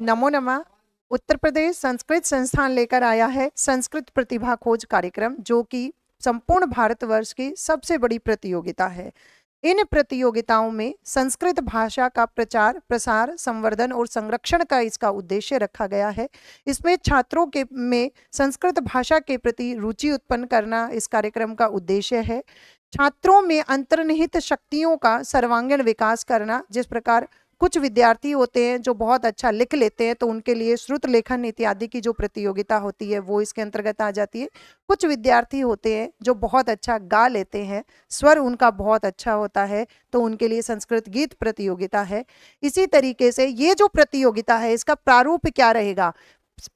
नमो नमः। उत्तर प्रदेश संस्कृत संस्थान लेकर आया है संस्कृत प्रतिभा खोज कार्यक्रम, जो कि संपूर्ण भारतवर्ष की सबसे बड़ी प्रतियोगिता है। इन प्रतियोगिताओं में संस्कृत भाषा का प्रचार, प्रसार, संवर्धन और संरक्षण का इसका उद्देश्य रखा गया है। इसमें छात्रों के में संस्कृत भाषा के प्रति रुचि उत्पन्न करना इस कार्यक्रम का उद्देश्य है। छात्रों में अंतर्निहित शक्तियों का सर्वांगीण विकास करना। जिस प्रकार कुछ विद्यार्थी होते हैं जो बहुत अच्छा लिख लेते हैं, तो उनके लिए श्रुत लेखन इत्यादि की जो प्रतियोगिता होती है वो इसके अंतर्गत आ जाती है। कुछ विद्यार्थी होते हैं जो बहुत अच्छा गा लेते हैं, स्वर उनका बहुत अच्छा होता है, तो उनके लिए संस्कृत गीत प्रतियोगिता है। इसी तरीके से ये जो प्रतियोगिता है इसका प्रारूप क्या रहेगा?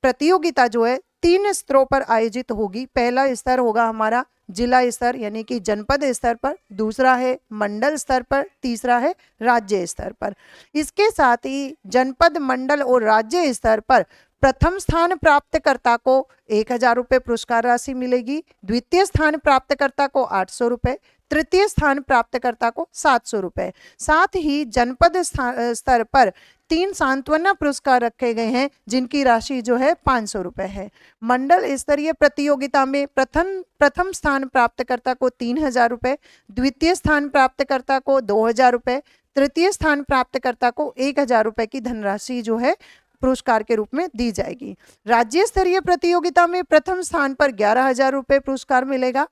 प्रतियोगिता जो है 3 स्तरों पर आयोजित होगी। पहला स्तर होगा हमारा जिला स्तर यानी कि जनपद स्तर पर, दूसरा है मंडल स्तर पर, तीसरा है राज्य स्तर पर। इसके साथ ही जनपद, मंडल और राज्य स्तर पर प्रथम स्थान प्राप्तकर्ता को 1000 रुपये पुरस्कार राशि मिलेगी, द्वितीय स्थान प्राप्तकर्ता को 800 रुपये, तृतीय स्थान प्राप्तकर्ता को 700 रुपये। साथ ही जनपद स्तर पर 3 सांत्वना पुरस्कार रखे गए हैं, जिनकी राशि जो है 500 रुपये है। मंडल स्तरीय प्रतियोगिता में प्रथम स्थान प्राप्तकर्ता को 3000 रुपये, द्वितीय स्थान प्राप्तकर्ता को 2000 रुपये, तृतीय स्थान प्राप्तकर्ता को 1000 रुपये की धनराशि जो है पुरस्कार के रूप में दी जाएगी। राज्य स्तरीय प्रतियोगिता में प्रथम स्थान पर 11,000 रुपये पुरस्कार मिलेगा,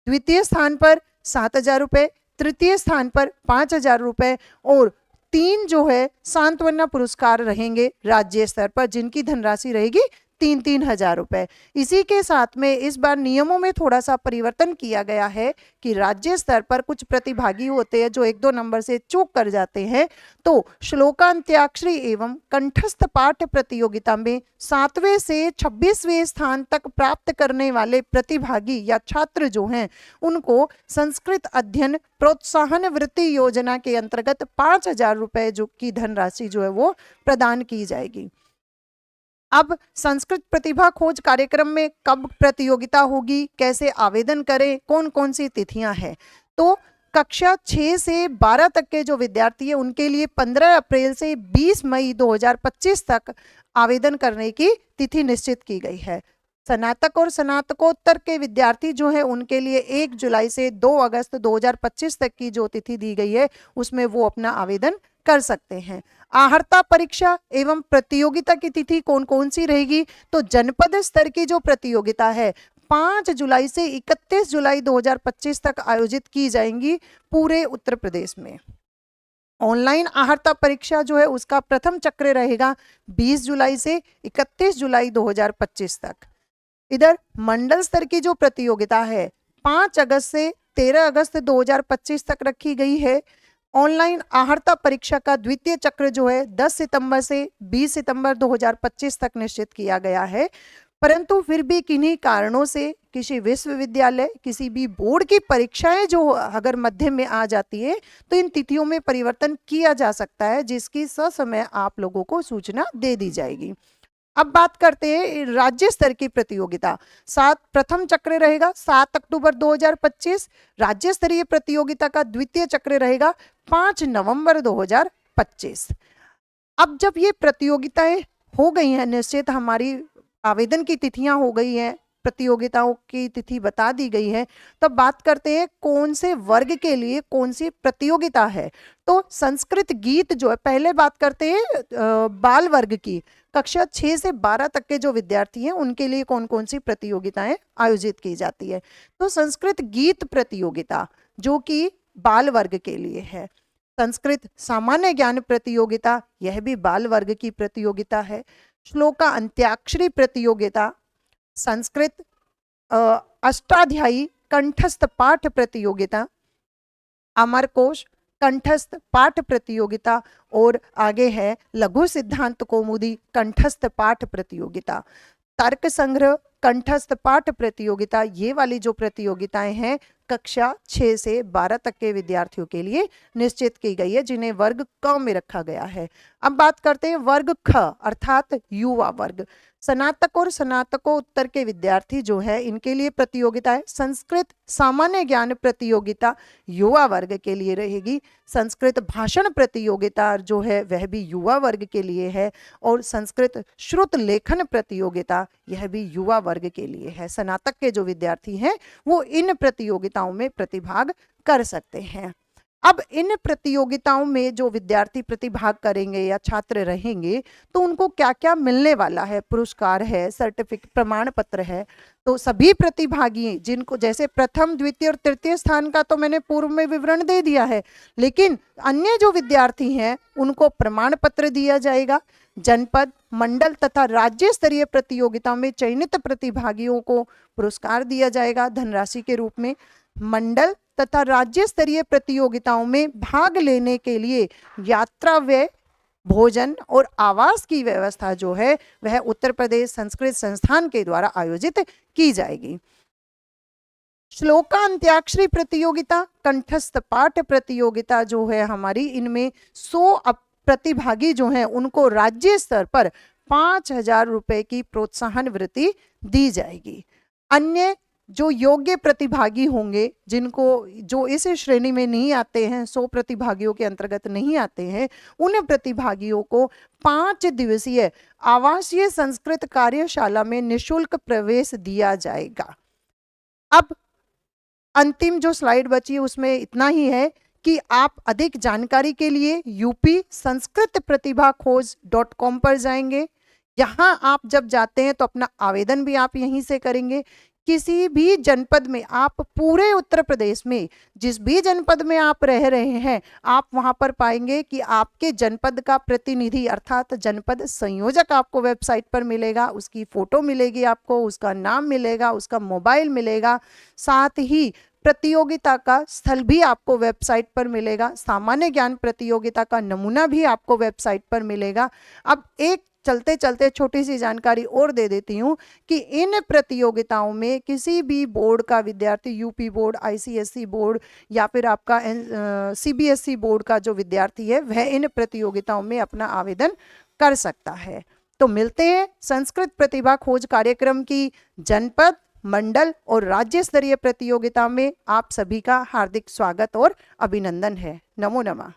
द्वितीय स्थान पर 7,000 रुपये, तृतीय स्थान पर 5,000 रुपये और 3 जो है सांत्वना पुरस्कार रहेंगे राज्य स्तर पर, जिनकी धनराशि रहेगी 3,000 रुपये। इसी के साथ में इस बार नियमों में थोड़ा सा परिवर्तन किया गया है कि राज्य स्तर पर कुछ प्रतिभागी होते हैं जो 1-2 नंबर से चूक कर जाते हैं, तो श्लोकांत्याक्षरी एवं कंठस्थ पाठ प्रतियोगिता में 7वें से 26वें स्थान तक प्राप्त करने वाले प्रतिभागी या छात्र जो हैं उनको संस्कृत अध्ययन प्रोत्साहन वृत्ति योजना के अंतर्गत 5,000 रुपये जो की धनराशि जो है वो प्रदान की जाएगी। अब संस्कृत प्रतिभा खोज कार्यक्रम में कब प्रतियोगिता होगी, कैसे आवेदन करें, कौन कौन सी तिथियां हैं? तो कक्षा 6 से 12 तक के जो विद्यार्थी हैं उनके लिए 15 अप्रैल से 20 मई 2025 तक आवेदन करने की तिथि निश्चित की गई है। स्नातक और स्नातकोत्तर के विद्यार्थी जो है उनके लिए 1 जुलाई से 2 अगस्त 2025 तक की जो तिथि दी गई है उसमें वो अपना आवेदन कर सकते हैं। आहर्ता परीक्षा एवं प्रतियोगिता की तिथि कौन कौन सी रहेगी? तो जनपद स्तर की जो प्रतियोगिता है 5 जुलाई से 31 जुलाई 2025 तक आयोजित की जाएंगी पूरे उत्तर प्रदेश में। ऑनलाइन आहर्ता परीक्षा जो है उसका प्रथम चक्र रहेगा 20 जुलाई से 31 जुलाई 2025 तक। इधर मंडल स्तर की जो प्रतियोगिता है 5 अगस्त से 13 अगस्त 2025 तक रखी गई है। ऑनलाइन आहर्ता परीक्षा का द्वितीय चक्र जो है 10 सितंबर से 20 सितंबर 2025 तक निश्चित किया गया है। परंतु फिर भी किन्हीं कारणों से किसी विश्वविद्यालय, किसी भी बोर्ड की परीक्षाएं जो अगर मध्य में आ जाती है तो इन तिथियों में परिवर्तन किया जा सकता है, जिसकी ससमय आप लोगों को सूचना दे दी जाएगी। अब बात करते हैं राज्य स्तर की प्रतियोगिता। प्रथम चक्र रहेगा 7 अक्टूबर 2025। राज्य स्तरीय प्रतियोगिता का द्वितीय चक्र रहेगा 5 नवंबर 2025। अब जब ये प्रतियोगिताएं हो गई हैं निश्चित, हमारी आवेदन की तिथियां हो गई हैं, प्रतियोगिताओं की तिथि बता दी गई है, तब बात करते हैं कौन से वर्ग के लिए कौन सी प्रतियोगिता है। तो संस्कृत गीत जो है, पहले बात करते हैं बाल वर्ग की। कक्षा 6 से 12 तक के जो विद्यार्थी हैं उनके लिए कौन कौन सी प्रतियोगिताएं आयोजित की जाती है। तो संस्कृत गीत प्रतियोगिता जो कि बाल वर्ग के लिए है। संस्कृत सामान्य ज्ञान प्रतियोगिता, यह भी बाल वर्ग की प्रतियोगिता है। श्लोका अंत्याक्षरी प्रतियोगिता, संस्कृत अष्टाध्यायी कंठस्थ पाठ प्रतियोगिता, अमरकोश कंठस्थ पाठ प्रतियोगिता और आगे है लघु सिद्धांत कौमुदी कंठस्थ पाठ प्रतियोगिता। तर्क संग्रह कंठस्थ पाठ प्रतियोगिता, ये वाली जो प्रतियोगिताएं हैं कक्षा 6 से 12 तक के विद्यार्थियों के लिए निश्चित की गई है, जिन्हें वर्ग क में रखा गया है। अब बात करते हैं वर्ग ख अर्थात युवा वर्ग। स्नातक और स्नातकोत्तर के विद्यार्थी जो है, इनके लिए प्रतियोगिता है। संस्कृत सामान्य ज्ञान प्रतियोगिता युवा वर्ग के लिए रहेगी। संस्कृत भाषण प्रतियोगिता जो है वह भी युवा वर्ग के लिए है, और संस्कृत श्रुत लेखन प्रतियोगिता यह भी युवा वर्ग के लिए है। स्नातक के जो विद्यार्थी हैं वो इन प्रतियोगिताओं में प्रतिभाग कर सकते हैं। अब इन प्रतियोगिताओं में जो विद्यार्थी प्रतिभाग करेंगे या छात्र रहेंगे तो उनको क्या क्या मिलने वाला है, पुरस्कार है, सर्टिफिकेट, प्रमाण पत्र है। तो सभी प्रतिभागी जिनको, जैसे प्रथम द्वितीय और तृतीय स्थान का तो मैंने पूर्व में विवरण दे दिया है, लेकिन अन्य जो विद्यार्थी हैं उनको प्रमाण पत्र दिया जाएगा। जनपद, मंडल तथा राज्य स्तरीय प्रतियोगिताओं में चयनित प्रतिभागियों को पुरस्कार दिया जाएगा धनराशि के रूप में। मंडल तथा राज्य स्तरीय प्रतियोगिताओं में भाग लेने के लिए यात्रा व्यय, भोजन और आवास की व्यवस्था जो है वह उत्तर प्रदेश संस्कृत संस्थान के द्वारा आयोजित की जाएगी। श्लोकांत्याक्षरी प्रतियोगिता, कंठस्थ पाठ प्रतियोगिता जो है हमारी, इनमें 100 प्रतिभागी जो हैं उनको राज्य स्तर पर 5,000 रुपए की प्रोत्साहन वृत्ति दी जाएगी। अन्य जो योग्य प्रतिभागी होंगे, जिनको जो इस श्रेणी में नहीं आते हैं, 100 प्रतिभागियों के अंतर्गत नहीं आते हैं, उन प्रतिभागियों को 5 दिवसीय आवासीय संस्कृत कार्यशाला में निःशुल्क प्रवेश दिया जाएगा। अब अंतिम जो स्लाइड बची है उसमें इतना ही है कि आप अधिक जानकारी के लिए यूपी संस्कृत प्रतिभा खोज.com पर जाएंगे। यहाँ आप जब जाते हैं तो अपना आवेदन भी आप यहीं से करेंगे। किसी भी जनपद में, आप पूरे उत्तर प्रदेश में जिस भी जनपद में आप रह रहे हैं, आप वहां पर पाएंगे कि आपके जनपद का प्रतिनिधि अर्थात जनपद संयोजक आपको वेबसाइट पर मिलेगा। उसकी फोटो मिलेगी आपको, उसका नाम मिलेगा, उसका मोबाइल मिलेगा, साथ ही प्रतियोगिता का स्थल भी आपको वेबसाइट पर मिलेगा। सामान्य ज्ञान प्रतियोगिता का नमूना भी आपको वेबसाइट पर मिलेगा। अब एक चलते चलते छोटी सी जानकारी और दे देती हूँ कि इन प्रतियोगिताओं में किसी भी बोर्ड का विद्यार्थी, यूपी बोर्ड, आईसीएसई बोर्ड या फिर आपका सीबीएसई बोर्ड का जो विद्यार्थी है वह इन प्रतियोगिताओं में अपना आवेदन कर सकता है। तो मिलते हैं संस्कृत प्रतिभा खोज कार्यक्रम की जनपद, मंडल और राज्य स्तरीय प्रतियोगिता में। आप सभी का हार्दिक स्वागत और अभिनंदन है। नमो नमः।